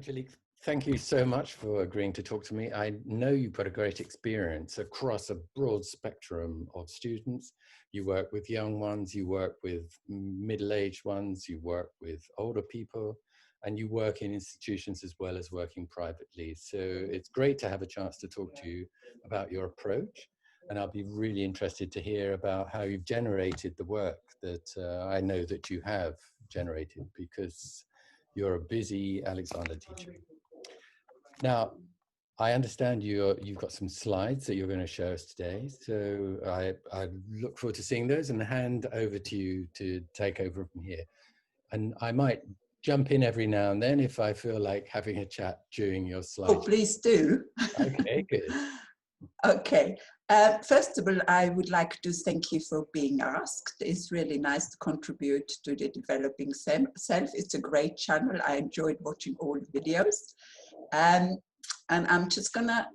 Angelique, thank you so much for agreeing to talk to me. I know you've got a great experience across a broad spectrum of students. You work with young ones, you work with middle-aged ones, you work with older people, and you work in institutions as well as working privately. So it's great to have a chance to talk to you about your approach. And I'll be really interested to hear about how you've generated the work that I know that you have generated, because you're a busy Alexander teacher. Now, I understand you've got some slides that you're going to show us today. So I look forward to seeing those and hand over to you to take over from here. And I might jump in every now and then if I feel like having a chat during your slides. Oh, please do. Okay, good. Okay. First of all, I would like to thank you for being asked. It's really nice to contribute to the Developing Self. It's a great channel. I enjoyed watching all the videos. And I'm just gonna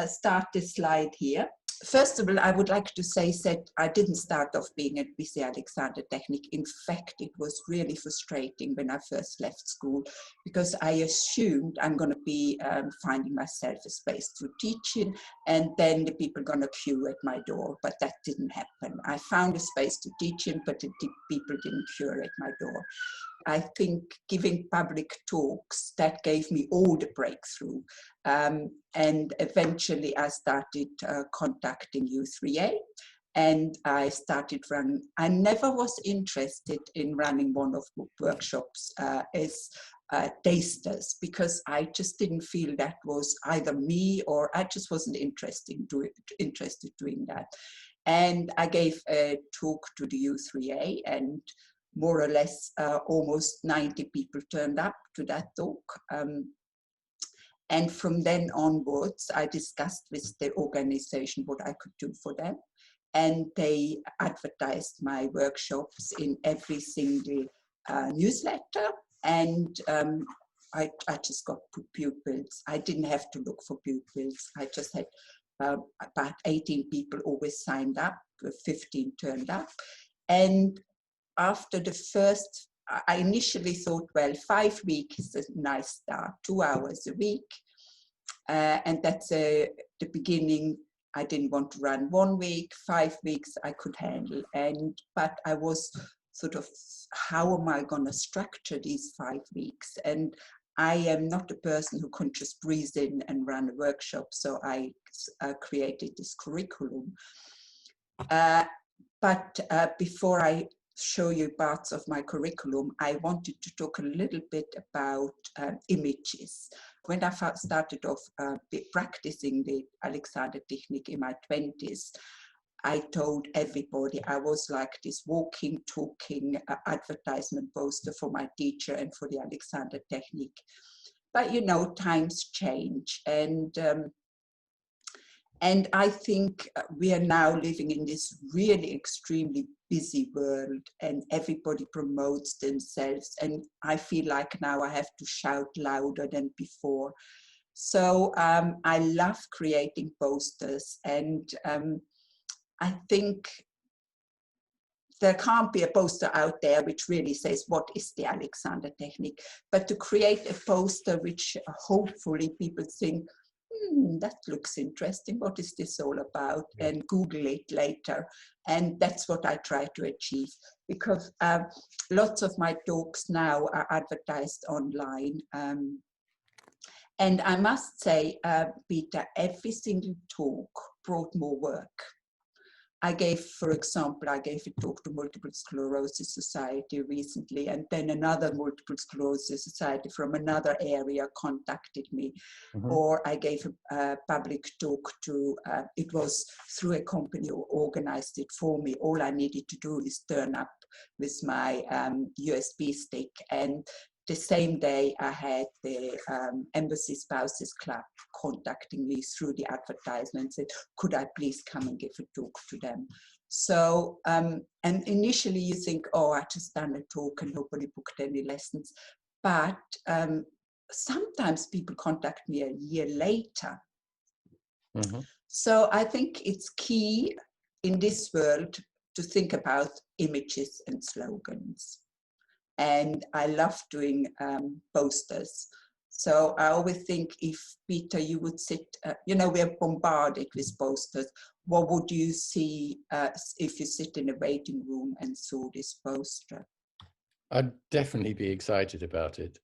start this slide here. First of all, I would like to say that I didn't start off being a busy Alexander technique. In fact, it was really frustrating when I first left school, because I assumed I'm going to be finding myself a space to teaching, and then the people are going to queue at my door. But that didn't happen. I found a space to teach in, but the people didn't queue at my door. I think giving public talks, that gave me all the breakthrough. And eventually I started contacting U3A, and I started running. I never was interested in running one of the workshops as tasters, because I just didn't feel that was either me, or I just wasn't interested doing that. And I gave a talk to the U3A, and more or less almost 90 people turned up to that talk. And from then onwards, I discussed with the organization what I could do for them. And they advertised my workshops in every single newsletter. And I just got pupils. I didn't have to look for pupils. I just had about 18 people always signed up, 15 turned up. And after the first, I initially thought, well, 5 weeks is a nice start, 2 hours a week. And that's the beginning. I didn't want to run 1 week, 5 weeks I could handle. But I was sort of, how am I going to structure these 5 weeks? And I am not a person who can just breathe in and run a workshop. So I created this curriculum. But before I show you parts of my curriculum, I wanted to talk a little bit about images. When I started off practicing the Alexander technique in my 20s, I told everybody I was like this walking, talking advertisement poster for my teacher and for the Alexander technique. But you know, times change, and I think we are now living in this really extremely busy world, and everybody promotes themselves. And I feel like now I have to shout louder than before. So I love creating posters, and I think there can't be a poster out there which really says what is the Alexander technique, but to create a poster which hopefully people think, that looks interesting, what is this all about? And Google it later. And that's what I try to achieve, because lots of my talks now are advertised online. And I must say, Peter, every single talk brought more work. I gave, for example, I gave a talk to Multiple Sclerosis Society recently, and then another Multiple Sclerosis Society from another area contacted me. Or I gave a public talk to, it was through a company who organized it for me. All I needed to do is turn up with my USB stick, and the same day I had the Embassy Spouses Club contacting me through the advertisement, said, could I please come and give a talk to them? So, and initially you think, oh, I just done a talk and nobody booked any lessons. But sometimes people contact me a year later. So I think it's key in this world to think about images and slogans. And I love doing posters. So I always think, if Peter, you would sit, we're bombarded with posters. What would you see if you sit in a waiting room and saw this poster? I'd definitely be excited about it.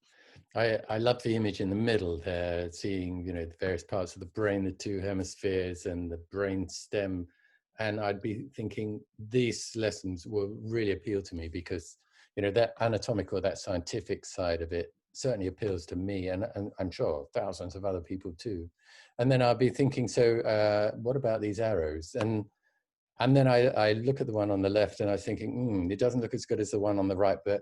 I love the image in the middle there, seeing, the various parts of the brain, the two hemispheres and the brain stem. And I'd be thinking these lessons will really appeal to me because, that anatomical, that scientific side of it certainly appeals to me, and I'm sure thousands of other people too. And then I'll be thinking, so what about these arrows? And then I look at the one on the left and I'm thinking, it doesn't look as good as the one on the right. But,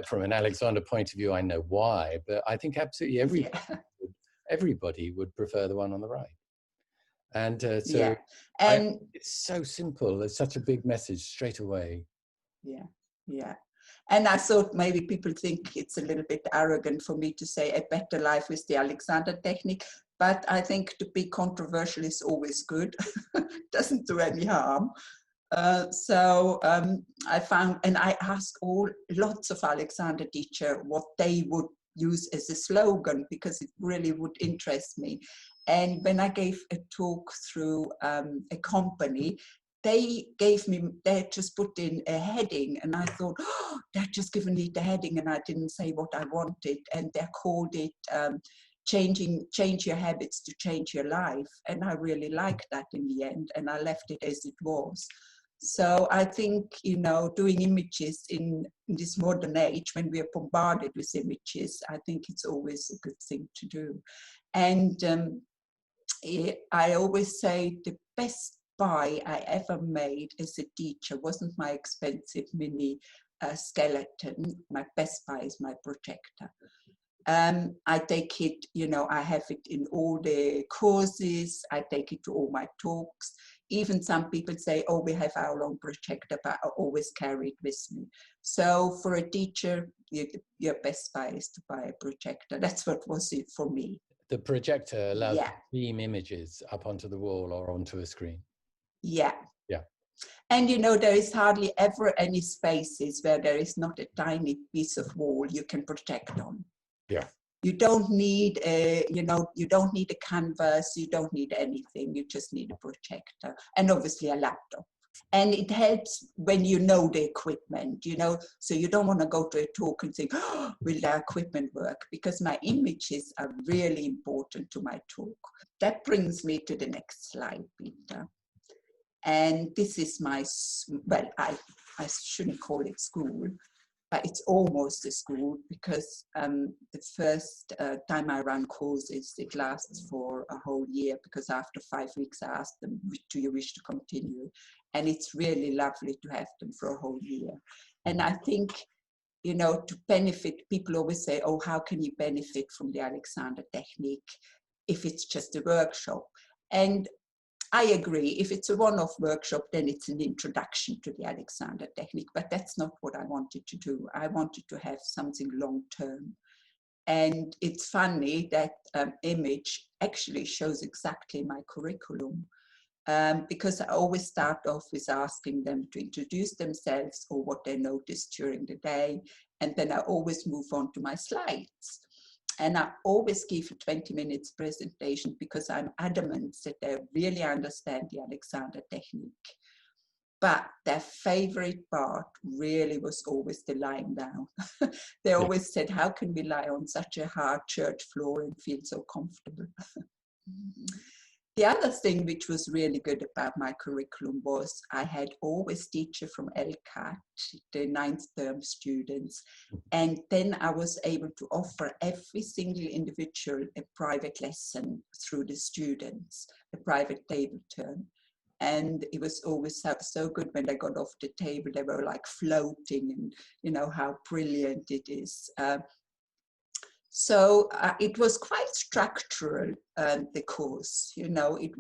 from an Alexander point of view, I know why. But I think absolutely everybody would prefer the one on the right. And Yeah. And it's so simple. It's such a big message straight away. Yeah, yeah. And I thought maybe people think it's a little bit arrogant for me to say a better life with the Alexander technique, but I think to be controversial is always good. Doesn't do any harm. I found, and I asked lots of Alexander teacher what they would use as a slogan, because it really would interest me. And when I gave a talk through a company, they just put in a heading, and I thought, oh, they're just given me the heading, and I didn't say what I wanted, and they called it change your habits to change your life. And I really liked that in the end, and I left it as it was. So I think, doing images in this modern age, when we are bombarded with images, I think it's always a good thing to do. And I always say the best buy I ever made as a teacher wasn't my expensive mini skeleton. My best buy is my projector. I take it, I have it in all the courses, I take it to all my talks. Even some people say, oh, we have our own projector, but I always carry it with me. So for a teacher, your best buy is to buy a projector. That's what was it for me. The projector allows you to beam images up onto the wall or onto a screen. Yeah. Yeah. And there is hardly ever any spaces where there is not a tiny piece of wall you can project on. Yeah. You don't need you don't need a canvas, you don't need anything, you just need a projector and obviously a laptop. And it helps when you know the equipment, so you don't want to go to a talk and think, oh, will the equipment work? Because my images are really important to my talk. That brings me to the next slide, Peter. And this is my, well, I shouldn't call it school, but it's almost a school, because the first time I run courses, it lasts for a whole year, because after 5 weeks I ask them, do you wish to continue? And it's really lovely to have them for a whole year. And I think, to benefit, people always say, oh, how can you benefit from the Alexander technique if it's just a workshop? And I agree, if it's a one-off workshop, then it's an introduction to the Alexander technique, but that's not what I wanted to do. I wanted to have something long-term. And it's funny that image actually shows exactly my curriculum, because I always start off with asking them to introduce themselves or what they noticed during the day, and then I always move on to my slides. And I always give a 20 minutes presentation, because I'm adamant that they really understand the Alexander technique. But their favorite part really was always the lying down. They always said, how can we lie on such a hard church floor and feel so comfortable? The other thing which was really good about my curriculum was I had always teacher from LCAT, the 9th term students, and then I was able to offer every single individual a private lesson through the students, a private table turn. And it was always so good when they got off the table, they were like floating, and how brilliant it is. So it was quite structural, the course,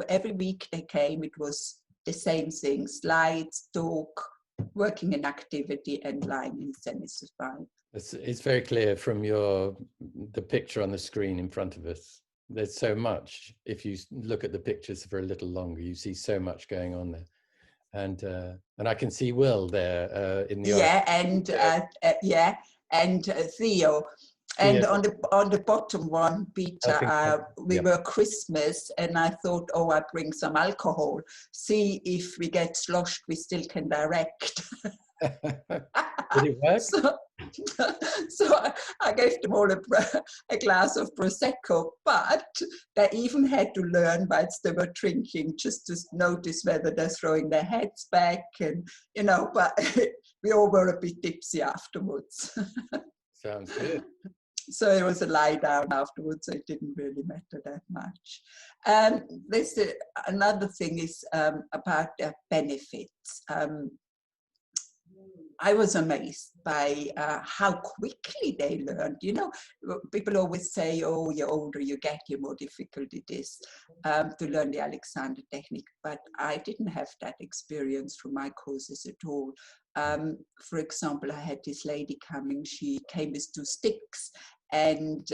every week they came, it was the same thing, slides, talk, working in activity, and lying in semi-supine. It's very clear from the picture on the screen in front of us. There's so much. If you look at the pictures for a little longer, you see so much going on there. And I can see Will there in the and Theo. And Yeah, on the bottom one, Peter, helping. we Yeah. were Christmas, and I thought, oh, I bring some alcohol. See if we get sloshed, we still can direct. Did it work? So, so I gave them all a glass of Prosecco, but they even had to learn whilst they were drinking, just to notice whether they're throwing their heads back, and but we all were a bit tipsy afterwards. Sounds good. So it was a lie down afterwards, so it didn't really matter that much. There's another thing is about the benefits. I was amazed by how quickly they learned. People always say, oh, you're older you get, the more difficult it is to learn the Alexander technique. But I didn't have that experience from my courses at all. For example, I had this lady coming, she came with 2 sticks, and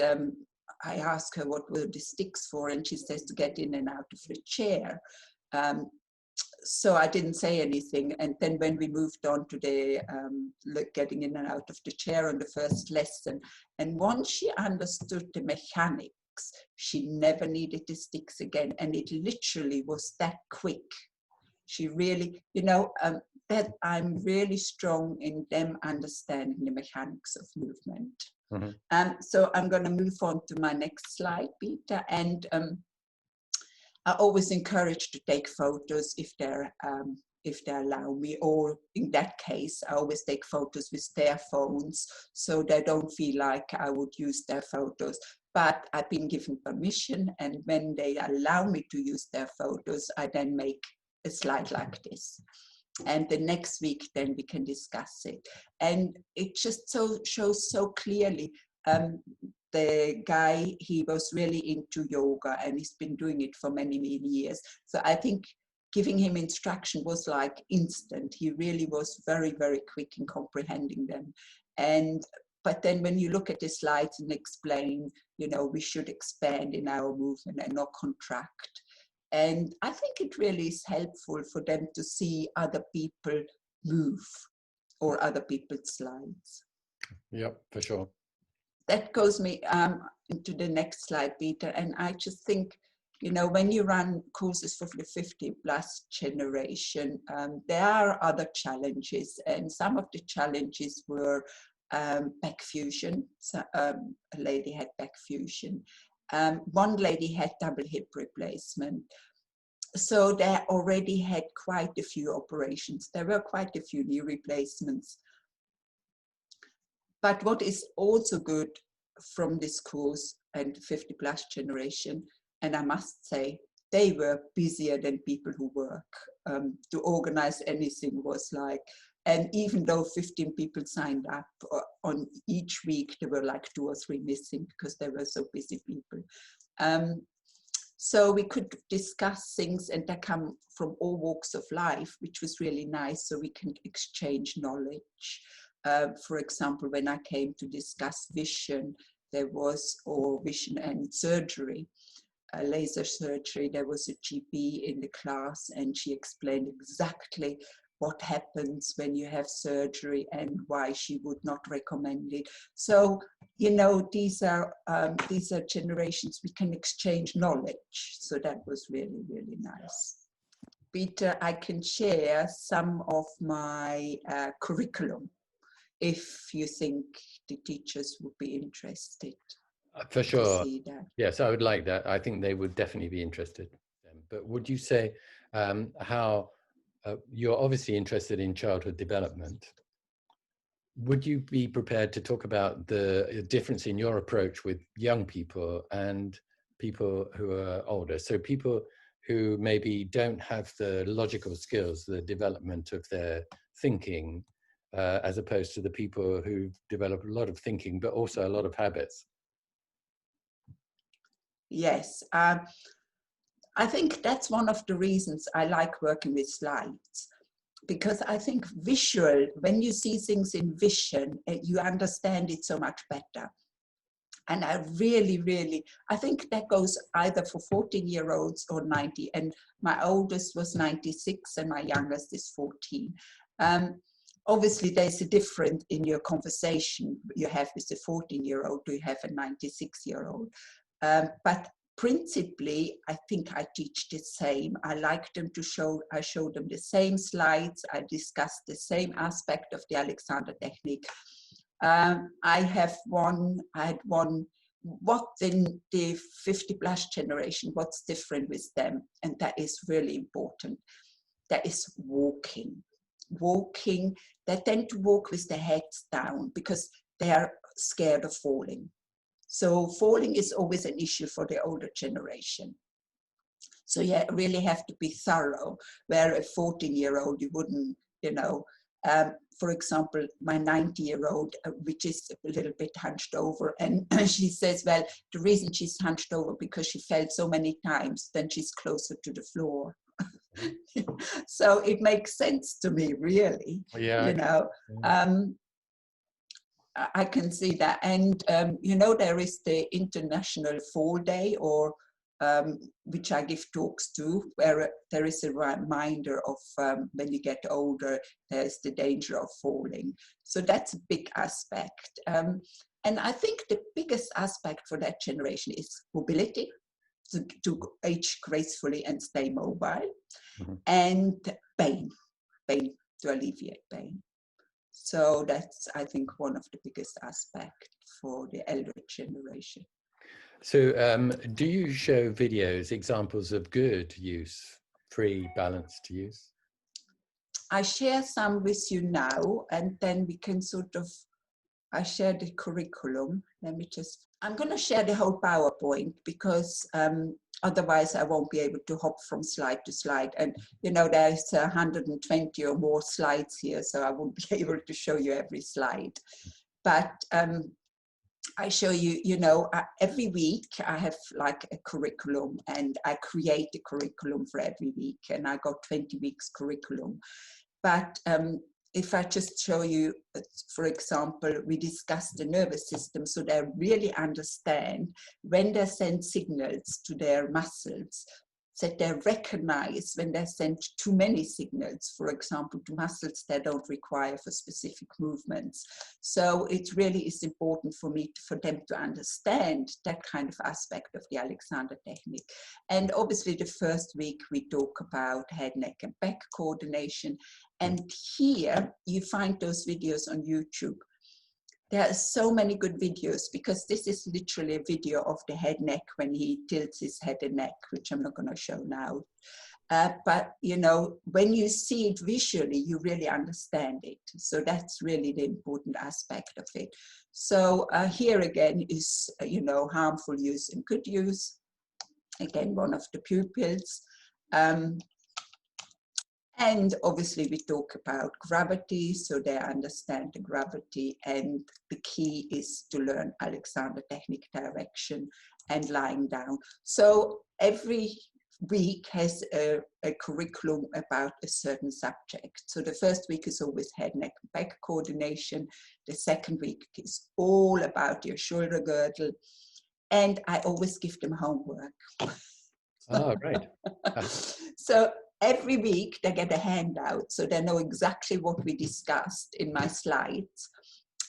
I asked her what were the sticks for, and she says to get in and out of the chair. So I didn't say anything. And then when we moved on to the getting in and out of the chair on the first lesson, and once she understood the mechanics, she never needed the sticks again. And it literally was that quick. She really, that I'm really strong in them understanding the mechanics of movement. Mm-hmm. So I'm going to move on to my next slide, Peter. And I always encourage to take photos if they allow me, or in that case, I always take photos with their phones, so they don't feel like I would use their photos. But I've been given permission, and when they allow me to use their photos, I then make a slide like this. And the next week, then we can discuss it. And it just shows so clearly. The guy, he was really into yoga, and he's been doing it for many, many years. So I think giving him instruction was like instant. He really was very, very quick in comprehending them. But then when you look at the slides and explain, we should expand in our movement and not contract. And I think it really is helpful for them to see other people move or other people's slides. Yep, for sure. That goes me into the next slide, Peter. And I just think, when you run courses for the 50 plus generation, there are other challenges. And some of the challenges were back fusion. So, a lady had back fusion. One lady had double hip replacement. So they already had quite a few operations. There were quite a few knee replacements. But what is also good from this course and 50 plus generation, and I must say, they were busier than people who work. To organize anything was like, and even though 15 people signed up on each week, there were like 2 or 3 missing because they were so busy people. So we could discuss things, and they come from all walks of life, which was really nice, so we can exchange knowledge. For example, when I came to discuss vision, or vision and surgery, laser surgery, there was a GP in the class, and she explained exactly what happens when you have surgery and why she would not recommend it. So, these are generations we can exchange knowledge. So that was really, really nice. Peter, I can share some of my curriculum if you think the teachers would be interested. For sure. See that. Yes, I would like that. I think they would definitely be interested. But would you say how you're obviously interested in childhood development? Would you be prepared to talk about the difference in your approach with young people and people who are older? So people who maybe don't have the logical skills, the development of their thinking, as opposed to the people who develop a lot of thinking, but also a lot of habits. Yes, I think that's one of the reasons I like working with slides, because I think visual, when you see things in vision, you understand it so much better. And I really, I think that goes either for 14-year-olds or 90. And my oldest was 96 and my youngest is 14. obviously there's a difference in your conversation you have with a 14-year-old, do you have a 96-year-old? But principally, I think I teach the same. I like them to show, I show them the same slides, I discuss the same aspect of the Alexander technique. I had one, what in the 50 plus generation, what's different with them? And that is really important. That is walking. Walking, they tend to walk with their heads down because they are scared of falling. So falling is always an issue for the older generation. So you really have to be thorough, where a 14-year-old, you wouldn't, you know, for example, my 90-year-old, which is a little bit hunched over, and she says, well, the reason she's hunched over because she fell so many times, then she's closer to the floor. So it makes sense to me, really, yeah, you know. I can see that. And, you know, there is the International Fall Day, or which I give talks to, where there is a reminder of when you get older, there's the danger of falling. So that's a big aspect. And I think the biggest aspect for that generation is mobility, to age gracefully and stay mobile, and pain to alleviate pain. So that's, I think, one of the biggest aspects for the elder generation. So do you show videos, examples of good use, free, balanced use? I share some with you now, and then we can sort of, I share the curriculum. Let me just, I'm going to share the whole PowerPoint, because otherwise I won't be able to hop from slide to slide. And, you know, there's 120 or more slides here, so I won't be able to show you every slide. But I show you, you know, every week I have like a curriculum, and I create a curriculum for every week, and I got 20 weeks curriculum. But if I just show you, for example, we discuss the nervous system, so they really understand when they send signals to their muscles, that they recognize when they send too many signals, for example, to muscles they don't require for specific movements. So it really is important for me, for them to understand that kind of aspect of the Alexander technique. And obviously the first week we talk about head, neck and back coordination. And here you find those videos on YouTube. There are so many good videos, because this is literally a video of the head neck when he tilts his head and neck, which I'm not going to show now. But, you know, when you see it visually, you really understand it. So that's really the important aspect of it. So here again is, you know, harmful use and good use. Again, one of the pupils. And obviously we talk about gravity, so they understand the gravity, and the key is to learn Alexander technique direction and lying down. So every week has a curriculum about a certain subject. So the first week is always head, neck, and back coordination. The second week is all about your shoulder girdle. And I always give them homework. Oh, right. So every week they get a handout, so they know exactly what we discussed in my slides.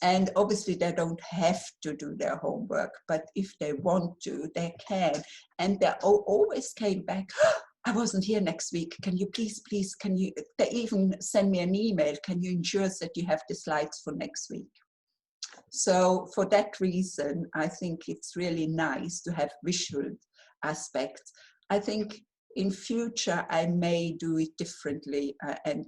And obviously they don't have to do their homework, but if they want to, they can. And they always came back, oh, I wasn't here next week. Can you please, can you, they even send me an email, can you ensure that you have the slides for next week? So for that reason, I think it's really nice to have visual aspects. I think in future, I may do it differently and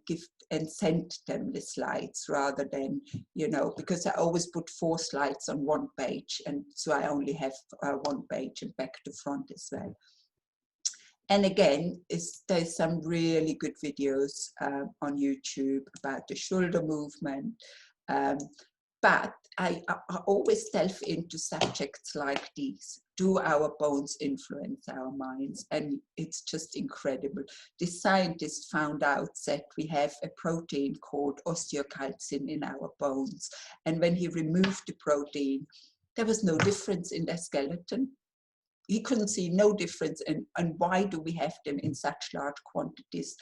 send them the slides rather than, you know, because I always put 4 slides on one page, and so I only have one page and back to front as well. And again, there's some really good videos on YouTube about the shoulder movement. But I always delve into subjects like these. Do our bones influence our minds? And it's just incredible. The scientists found out that we have a protein called osteocalcin in our bones. And when he removed the protein, there was no difference in their skeleton. He couldn't see no difference. And why do we have them in such large quantities?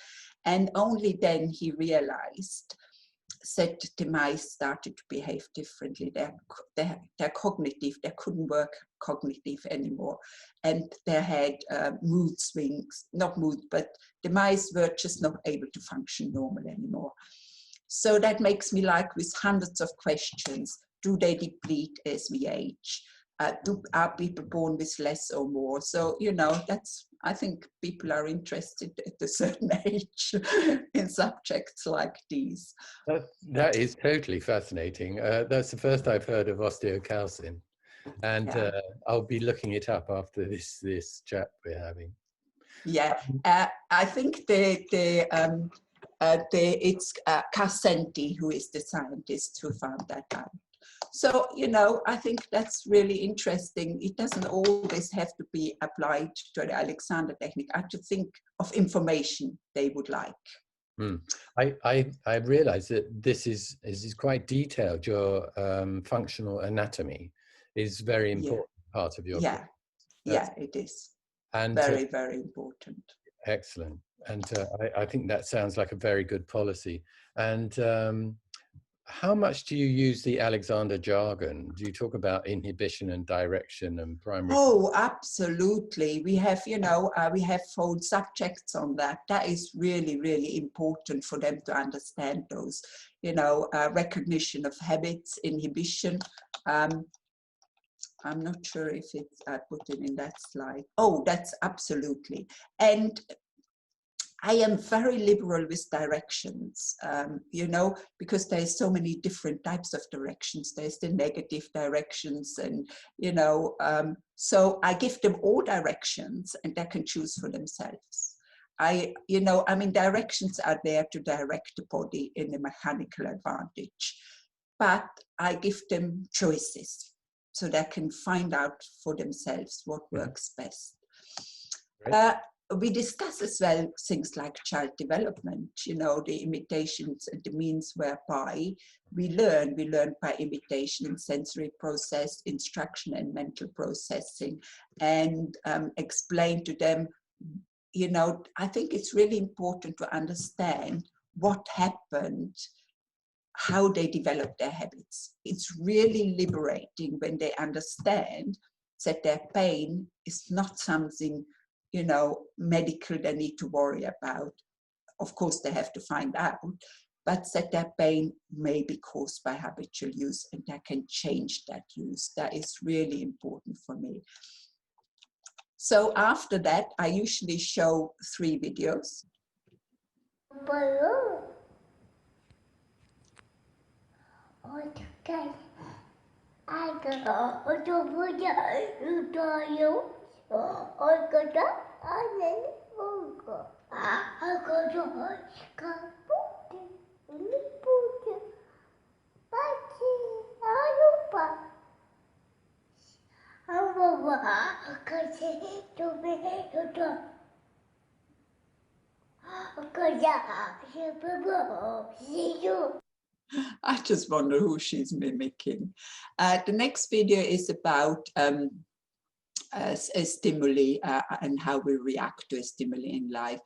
And only then he realized said the mice started to behave differently. They're cognitive, they couldn't work cognitive anymore. And they had mood swings, not mood, but the mice were just not able to function normally anymore. So that makes me like with hundreds of questions, do they deplete as we age? Are people born with less or more? So, you know, I think people are interested at a certain age in subjects like these. That is totally fascinating. That's the first I've heard of osteocalcin, and Yeah. I'll be looking it up after this chat we're having. Yeah, I think it's Carcenti who is the scientist who found that out. So, you know, I think that's really interesting. It doesn't always have to be applied to the Alexander technique. I have to think of information they would like. I realize that this is quite detailed. Your functional anatomy is very important part of your course. Yeah, it is. And very, very important. Excellent. And I think that sounds like a very good policy. And how much do you use the Alexander jargon? Do you talk about inhibition and direction and primary? Oh, absolutely. We have, you know, we have whole subjects on that. That is really, really important for them to understand those, you know, recognition of habits, inhibition. I'm not sure if I put it in that slide. Oh, that's absolutely. And I am very liberal with directions, you know, because there's so many different types of directions. There's the negative directions and, you know, so I give them all directions and they can choose for themselves. You know, I mean, directions are there to direct the body in a mechanical advantage, but I give them choices so they can find out for themselves what works best. We discuss as well things like child development, you know, the imitations and the means whereby we learn by imitation and sensory process, instruction and mental processing, and explain to them, you know, I think it's really important to understand what happened, how they develop their habits. It's really liberating when they understand that their pain is not something, you know, medical they need to worry about. Of course, they have to find out, but that their pain may be caused by habitual use and they can change that use. That is really important for me. So after that, I usually show 3 videos. I just wonder who she's mimicking. The next video is about a stimuli and how we react to a stimuli in life.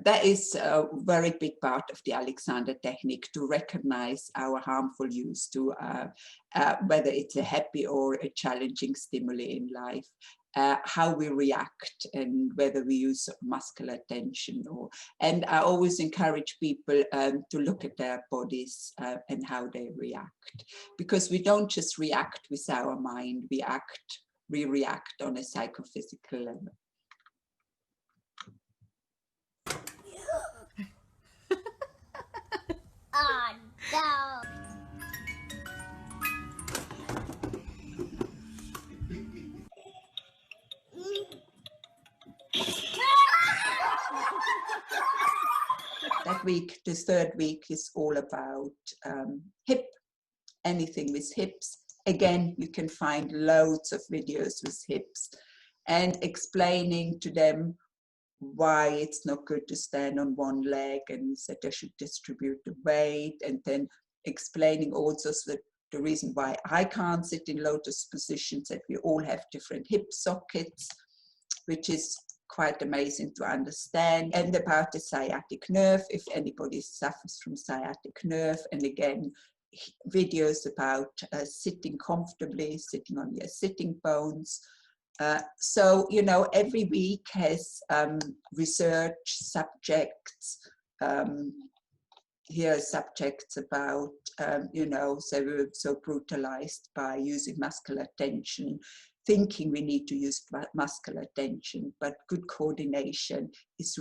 That is a very big part of the Alexander technique, to recognize our harmful use, to whether it's a happy or a challenging stimuli in life, how we react and whether we use muscular tension. And I always encourage people to look at their bodies and how they react, because we don't just react with our mind, we react on a psychophysical level. Oh, no. That week, the 3rd week, is all about hip, anything with hips. Again, you can find loads of videos with hips and explaining to them why it's not good to stand on one leg and that they should distribute the weight, and then explaining also the reason why I can't sit in lotus positions, that we all have different hip sockets, which is quite amazing to understand. And about the sciatic nerve, if anybody suffers from sciatic nerve, and again, videos about sitting comfortably, sitting on your sitting bones. So, you know, every week has research subjects. Here are subjects about, you know, so we were so brutalized by using muscular tension, thinking we need to use muscular tension, but good coordination is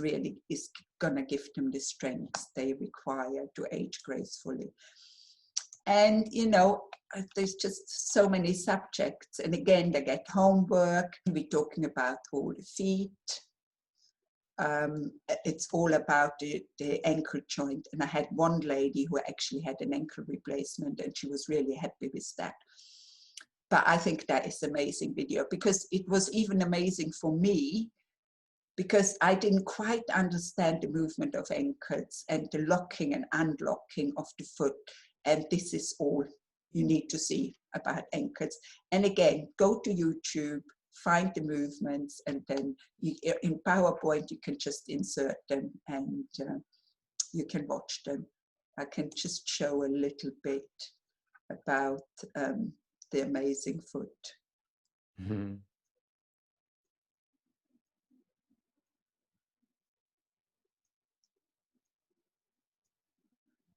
going to give them the strength they require to age gracefully. And, you know, there's just so many subjects. And again, they get homework. We're talking about all the feet. It's all about the ankle joint. And I had one lady who actually had an ankle replacement, and she was really happy with that. But I think that is an amazing video, because it was even amazing for me, because I didn't quite understand the movement of ankles and the locking and unlocking of the foot. And this is all you need to see about ankles. And again, go to YouTube, find the movements, and then in PowerPoint, you can just insert them and you can watch them. I can just show a little bit about the amazing foot. Mm-hmm.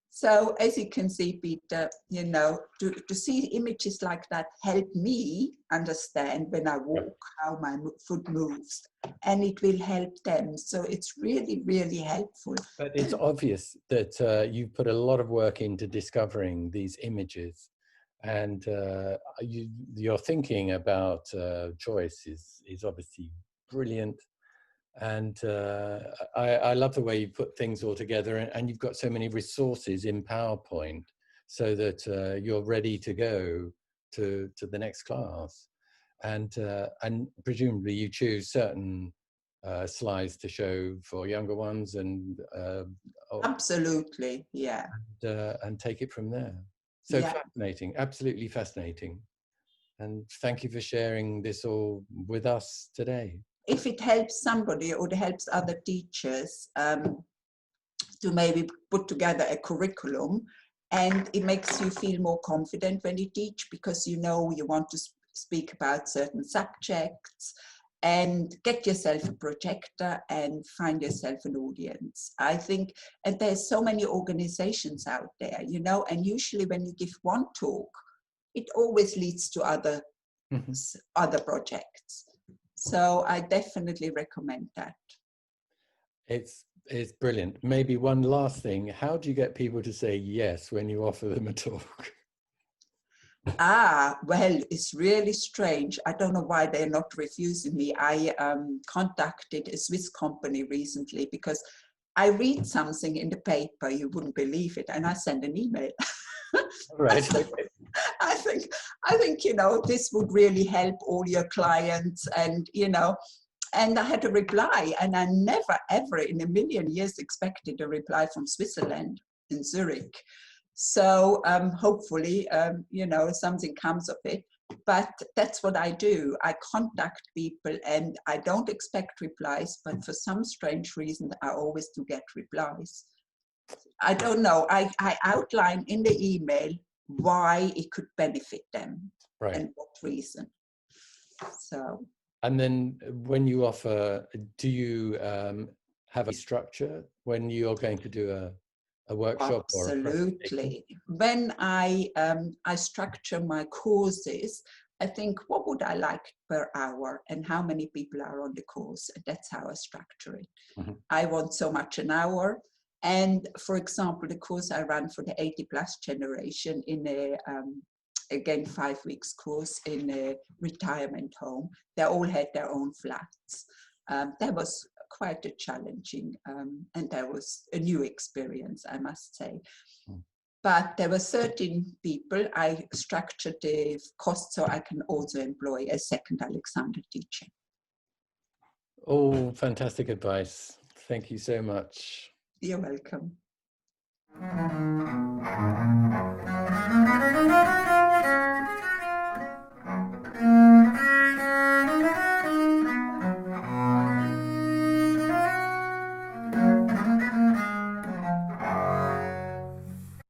So as you can see, Peter, you know, to see images like that help me understand when I walk how my foot moves, and it will help them. So it's really, really helpful. But it's obvious that you put a lot of work into discovering these images, and your thinking about choice is obviously brilliant. And I love the way you put things all together, and you've got so many resources in PowerPoint so that you're ready to go to the next class. And presumably you choose certain slides to show for younger ones, and absolutely, yeah, and take it from there. So yeah. Fascinating, absolutely fascinating. And thank you for sharing this all with us today. If it helps somebody or it helps other teachers to maybe put together a curriculum, and it makes you feel more confident when you teach, because you know you want to speak about certain subjects, and get yourself a projector and find yourself an audience. I think, and there's so many organizations out there, you know, and usually when you give one talk, it always leads to other projects. So I definitely recommend that. It's brilliant. Maybe one last thing. How do you get people to say yes when you offer them a talk? Well, it's really strange. I don't know why they're not refusing me. I contacted a Swiss company recently because I read something in the paper, you wouldn't believe it, and I send an email. Right. I think, you know, this would really help all your clients, and, you know, and I had a reply, and I never, ever in a million years expected a reply from Switzerland in Zurich. So hopefully, you know, something comes of it. But that's what I do. I contact people, and I don't expect replies, but for some strange reason, I always do get replies. I don't know. I outline in the email why it could benefit them, right, and what reason. So. And then when you offer, do you have a structure when you're going to do a workshop? Absolutely. When I structure my courses, I think, what would I like per hour and how many people are on the course? That's how I structure it. Mm-hmm. I want so much an hour. And for example, the course I ran for the 80 plus generation in a, again, 5 weeks course in a retirement home. They all had their own flats. That was quite a challenging, and that was a new experience, I must say. But there were 13 people. I structured the cost so I can also employ a second Alexander teacher. Oh, fantastic advice. Thank you so much. You're welcome.